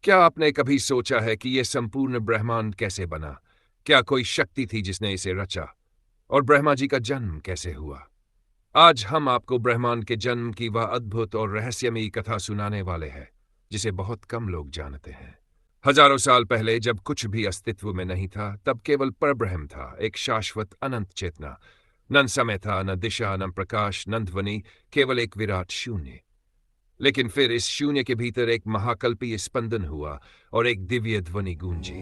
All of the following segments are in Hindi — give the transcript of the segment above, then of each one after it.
क्या आपने कभी सोचा है कि यह संपूर्ण ब्रह्मांड कैसे बना? क्या कोई शक्ति थी जिसने इसे रचा? और ब्रह्मा जी का जन्म कैसे हुआ? आज हम आपको ब्रह्मांड के जन्म की वह अद्भुत और रहस्यमयी कथा सुनाने वाले हैं, जिसे बहुत कम लोग जानते हैं। हजारों साल पहले, जब कुछ भी अस्तित्व में नहीं था, तब केवल परब्रह्म था, एक शाश्वत अनंत चेतना। न समय था, न दिशा, न प्रकाश, न ध्वनि, केवल एक विराट शून्य। लेकिन फिर इस शून्य के भीतर एक महाकल्पीय स्पंदन हुआ और एक दिव्य ध्वनि गूंजी।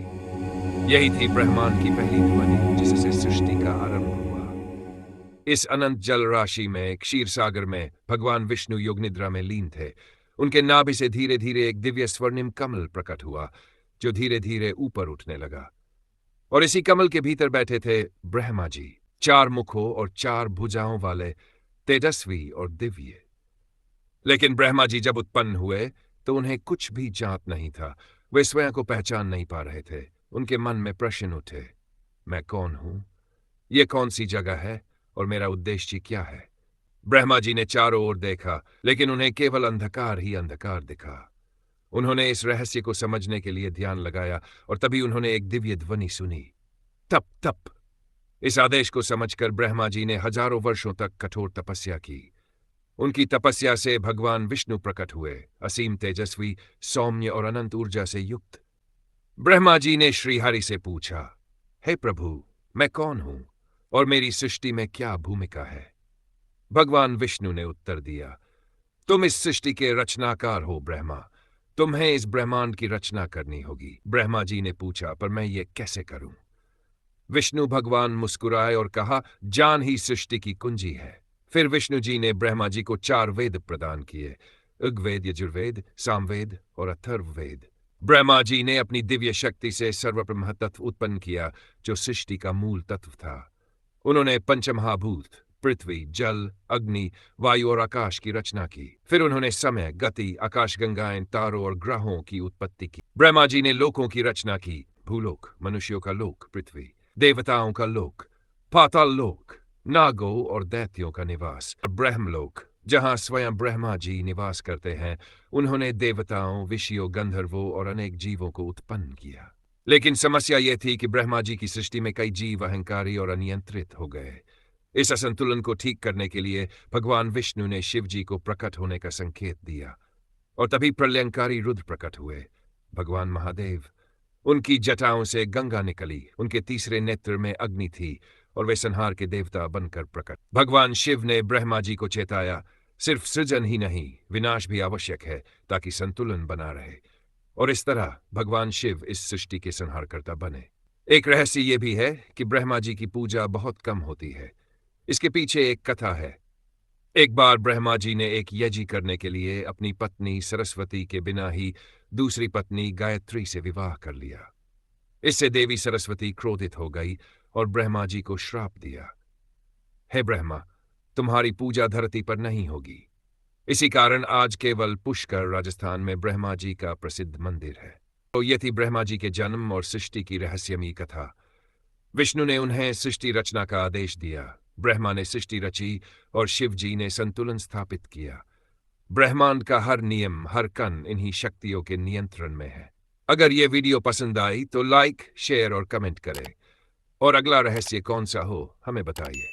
यही थी ब्रह्मांड की पहली ध्वनि, जिससे सृष्टि का आरंभ हुआ। इस अनंत जल राशि में, क्षीर सागर में, भगवान विष्णु योग निद्रा में लीन थे। उनके नाभि से धीरे धीरे एक दिव्य स्वर्णिम कमल प्रकट हुआ, जो धीरे धीरे ऊपर उठने लगा। और इसी कमल के भीतर बैठे थे ब्रह्मा जी, 4 मुखों और 4 भुजाओं वाले, तेजस्वी और दिव्य। लेकिन ब्रह्मा जी जब उत्पन्न हुए तो उन्हें कुछ भी ज्ञात नहीं था। वे स्वयं को पहचान नहीं पा रहे थे। उनके मन में प्रश्न उठे, मैं कौन हूं? ये कौन सी जगह है और मेरा उद्देश्य क्या है? ब्रह्मा जी ने चारों ओर देखा, लेकिन उन्हें केवल अंधकार ही अंधकार दिखा। उन्होंने इस रहस्य को समझने के लिए ध्यान लगाया और तभी उन्होंने एक दिव्य ध्वनि सुनी, तप तप। इस आदेश को समझकर ब्रह्मा जी ने हजारों वर्षों तक कठोर तपस्या की। उनकी तपस्या से भगवान विष्णु प्रकट हुए, असीम तेजस्वी, सौम्य और अनंत ऊर्जा से युक्त। ब्रह्मा जी ने श्रीहरि से पूछा, हे प्रभु, मैं कौन हूं और मेरी सृष्टि में क्या भूमिका है? भगवान विष्णु ने उत्तर दिया, तुम इस सृष्टि के रचनाकार हो ब्रह्मा। तुम्हें इस ब्रह्मांड की रचना करनी होगी। ब्रह्मा जी ने पूछा, पर मैं ये कैसे करूं? विष्णु भगवान मुस्कुराए और कहा, ज्ञान ही सृष्टि की कुंजी है। फिर विष्णु जी ने ब्रह्मा जी को 4 वेद प्रदान किए, ऋग्वेद, यजुर्वेद, सामवेद और अथर्ववेद। ब्रह्मा जी ने अपनी दिव्य शक्ति से सर्वब्रह्म तत्व उत्पन्न किया, जो सृष्टि का मूल तत्व था। उन्होंने पंचमहाभूत, पृथ्वी, जल, अग्नि, वायु और आकाश की रचना की। फिर उन्होंने समय, गति, आकाशगंगाएं, तारों और ग्रहों की उत्पत्ति की। ब्रह्मा जी ने लोकों की रचना की, भूलोक, मनुष्यों का लोक पृथ्वी, देवताओं का लोक पाताल लोक, नागों और दैत्यों का निवास ब्रह्मलोक, जहां स्वयं ब्रह्मा जी निवास करते हैं। उन्होंने देवताओं, ऋषियों, गंधर्वों और अनेक जीवों को उत्पन्न किया। लेकिन समस्या यह थी कि ब्रह्मा जी की सृष्टि में कई जीव अहंकारी और अनियंत्रित हो गए। इस असंतुलन को ठीक करने के लिए भगवान विष्णु ने शिव जी को प्रकट होने का संकेत दिया, और तभी प्रलयंकारी रुद्र प्रकट हुए, भगवान महादेव। उनकी जटाओं से गंगा निकली, उनके तीसरे नेत्र में अग्नि थी और वे संहार के देवता बनकर प्रकट। भगवान शिव ने ब्रह्मा जी को चेताया, सिर्फ सृजन ही नहीं, विनाश भी आवश्यक है, ताकि संतुलन बना रहे। और इस तरह भगवान शिव इस सृष्टि के संहारकर्ता बने। एक रहस्य यह भी है कि ब्रह्मा जी की पूजा बहुत कम होती है। इसके पीछे एक कथा है। एक बार ब्रह्मा जी ने एक यज्ञ करने के लिए अपनी पत्नी सरस्वती के बिना ही दूसरी पत्नी गायत्री से विवाह कर लिया। इससे देवी सरस्वती क्रोधित हो गई और ब्रह्मा जी को श्राप दिया, हे ब्रह्मा, तुम्हारी पूजा धरती पर नहीं होगी। इसी कारण आज केवल पुष्कर, राजस्थान में ब्रह्मा जी का प्रसिद्ध मंदिर है। तो ये थी ब्रह्मा जी के जन्म और सृष्टि की रहस्यमयी कथा। विष्णु ने उन्हें सृष्टि रचना का आदेश दिया, ब्रह्मा ने सृष्टि रची और शिव जी ने संतुलन स्थापित किया। ब्रह्मांड का हर नियम, हर कण इन्हीं शक्तियों के नियंत्रण में है। अगर ये वीडियो पसंद आई तो लाइक, शेयर और कमेंट करें। और अगला रहस्य कौन सा हो, हमें बताइए।